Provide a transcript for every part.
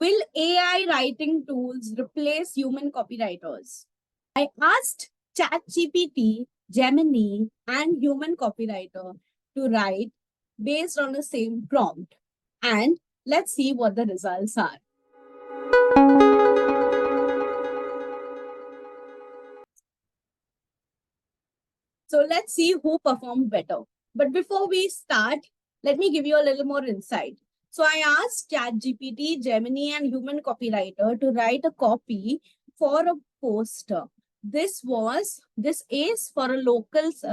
Will AI writing tools replace human copywriters? I asked ChatGPT, Gemini, and human copywriter to write based on the same prompt. And let's see what the results are. So let's see who performed better. But before we start, let me give you a little more insight. So I asked ChatGPT, Gemini, and human copywriter to write a copy for a poster. This is for a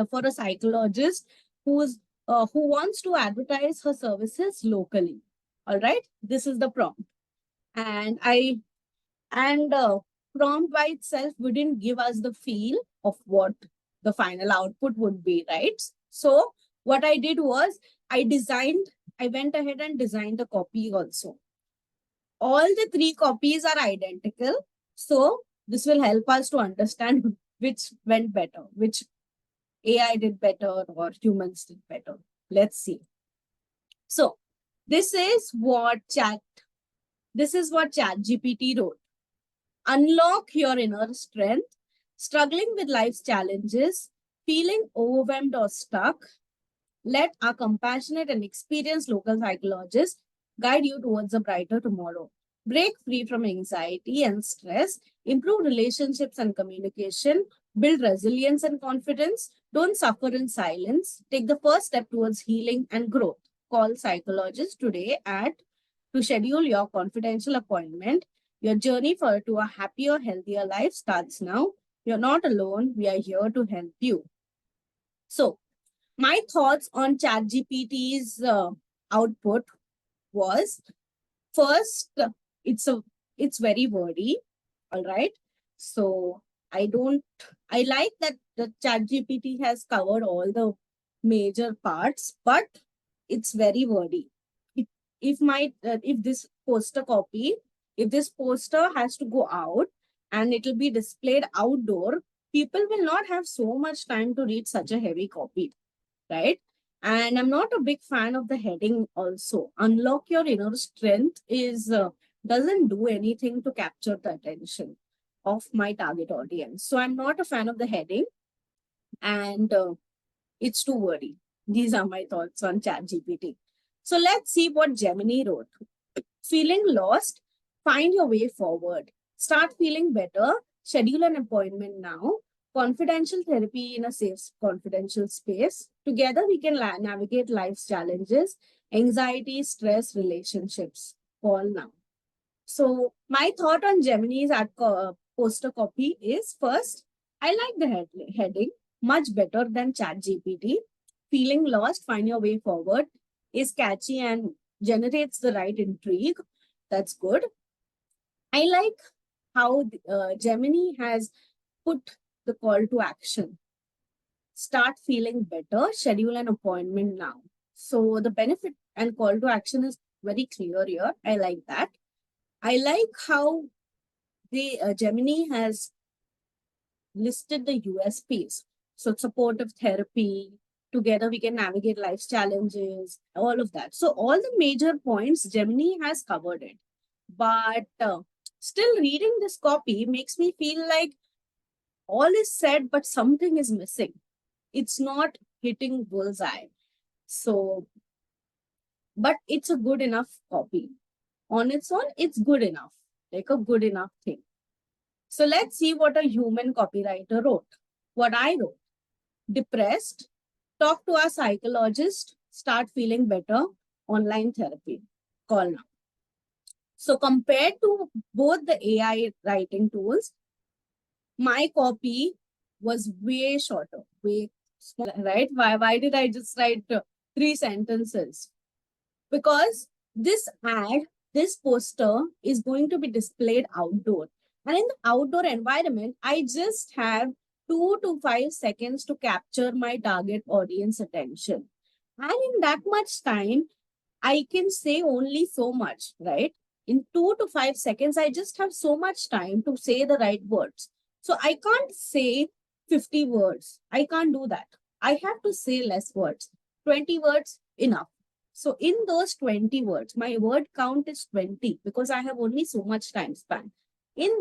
for a psychologist who wants to advertise her services locally. All right, this is the prompt, and prompt by itself wouldn't give us the feel of what the final output would be, right? So what I did was I went ahead and designed a copy also. All the 3 copies are identical. So this will help us to understand which went better, which AI did better or humans did better. Let's see. So this is what ChatGPT wrote. Unlock your inner strength, struggling with life's challenges, feeling overwhelmed or stuck. Let our compassionate and experienced local psychologists guide you towards a brighter tomorrow. Break free from anxiety and stress, improve relationships and communication, build resilience and confidence. Don't suffer in silence. Take the first step towards healing and growth. Call psychologist today to schedule your confidential appointment. Your journey to a happier, healthier life starts now. You're not alone. We are here to help you. So, my thoughts on ChatGPT's output was, first, it's very wordy. All right. So I like that the ChatGPT has covered all the major parts, but it's very wordy. If this poster has to go out and it will be displayed outdoor, people will not have so much time to read such a heavy copy, right? And I'm not a big fan of the heading also. Unlock your inner strength doesn't do anything to capture the attention of my target audience. So I'm not a fan of the heading, and it's too wordy. These are my thoughts on ChatGPT. So let's see what Gemini wrote. Feeling lost? Find your way forward. Start feeling better. Schedule an appointment now. Confidential therapy in a safe, confidential space. Together, we can navigate life's challenges, anxiety, stress, relationships. Call now. So my thought on Gemini's poster copy is, first, I like the heading, much better than ChatGPT. Feeling lost, find your way forward is catchy and generates the right intrigue. That's good. I like how Gemini has put the call to action. Start feeling better, schedule an appointment now. So the benefit and call to action is very clear here. I like that. I like how the Gemini has listed the USPs. So supportive therapy, together we can navigate life's challenges, all of that. So all the major points, Gemini has covered it. But still reading this copy makes me feel like all is said, but something is missing. It's not hitting bullseye. So, but it's a good enough copy. On its own, it's good enough, like a good enough thing. So let's see what a human copywriter wrote. What I wrote: depressed, talk to a psychologist, start feeling better, online therapy. Call now. So compared to both the AI writing tools, my copy was way shorter, way smaller, right? Why did I just write 3 sentences? Because this poster is going to be displayed outdoor. And in the outdoor environment, I just have 2 to 5 seconds to capture my target audience attention. And in that much time, I can say only so much, right? In 2 to 5 seconds, I just have so much time to say the right words. So I can't say 50 words. I can't do that. I have to say less words. 20 words, enough. So in those 20 words, my word count is 20 because I have only so much time span. In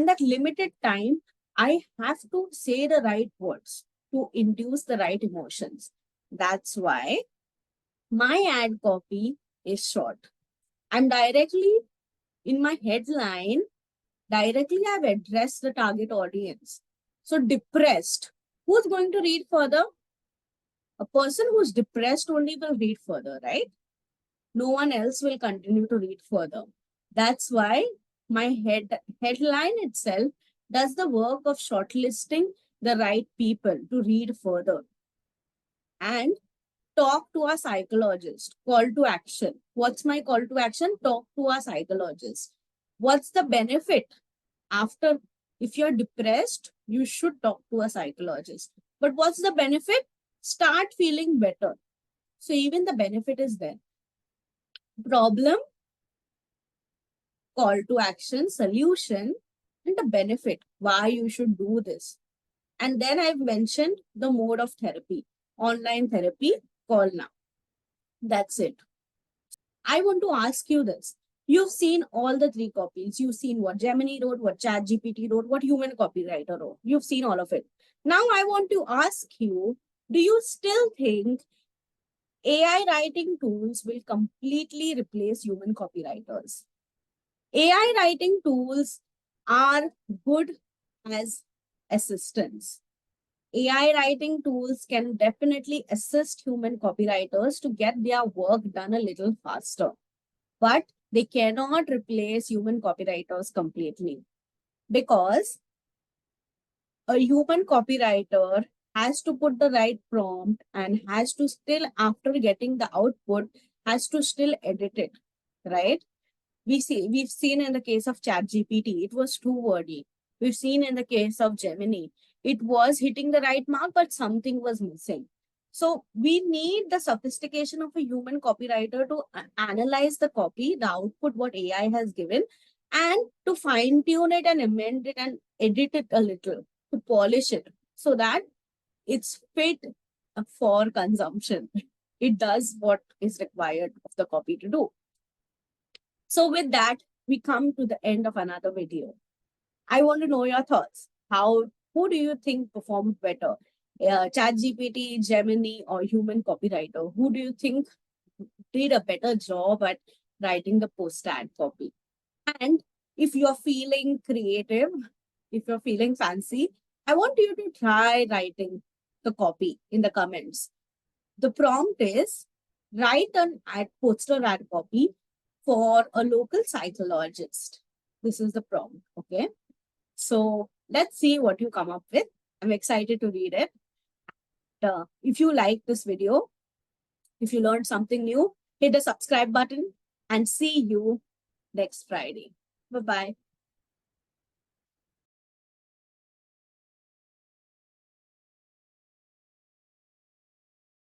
that limited time, I have to say the right words to induce the right emotions. That's why my ad copy is short. I'm directly in my headline, directly I've addressed the target audience. So depressed. Who's going to read further? A person who's depressed only will read further, right? No one else will continue to read further. That's why my headline itself does the work of shortlisting the right people to read further. And talk to a psychologist. Call to action. What's my call to action? Talk to a psychologist. What's the benefit? After, if you're depressed, you should talk to a psychologist. But what's the benefit? Start feeling better. So even the benefit is there. Problem, call to action, solution, and the benefit, why you should do this. And then I've mentioned the mode of therapy, online therapy, call now. That's it. I want to ask you this. You've seen all the 3 copies. You've seen what Gemini wrote, what ChatGPT wrote, what human copywriter wrote. You've seen all of it. Now I want to ask you, do you still think AI writing tools will completely replace human copywriters? AI writing tools are good as assistants. AI writing tools can definitely assist human copywriters to get their work done a little faster, but they cannot replace human copywriters completely, because a human copywriter has to put the right prompt and has to still, after getting the output, has to still edit it, right? We've seen in the case of ChatGPT, it was too wordy. We've seen in the case of Gemini, it was hitting the right mark, but something was missing. So we need the sophistication of a human copywriter to analyze the copy, the output, what AI has given, and to fine tune it and amend it and edit it a little, to polish it so that it's fit for consumption. It does what is required of the copy to do. So with that, we come to the end of another video. I want to know your thoughts. Who do you think performed better? ChatGPT, Gemini, or human copywriter? Who do you think did a better job at writing the post-ad copy? And if you're feeling creative, if you're feeling fancy, I want you to try writing the copy in the comments. The prompt is write an poster ad copy for a local psychologist. This is the prompt, okay? So let's see what you come up with. I'm excited to read it. If you like this video, if you learned something new, hit the subscribe button and see you next Friday. Bye-bye.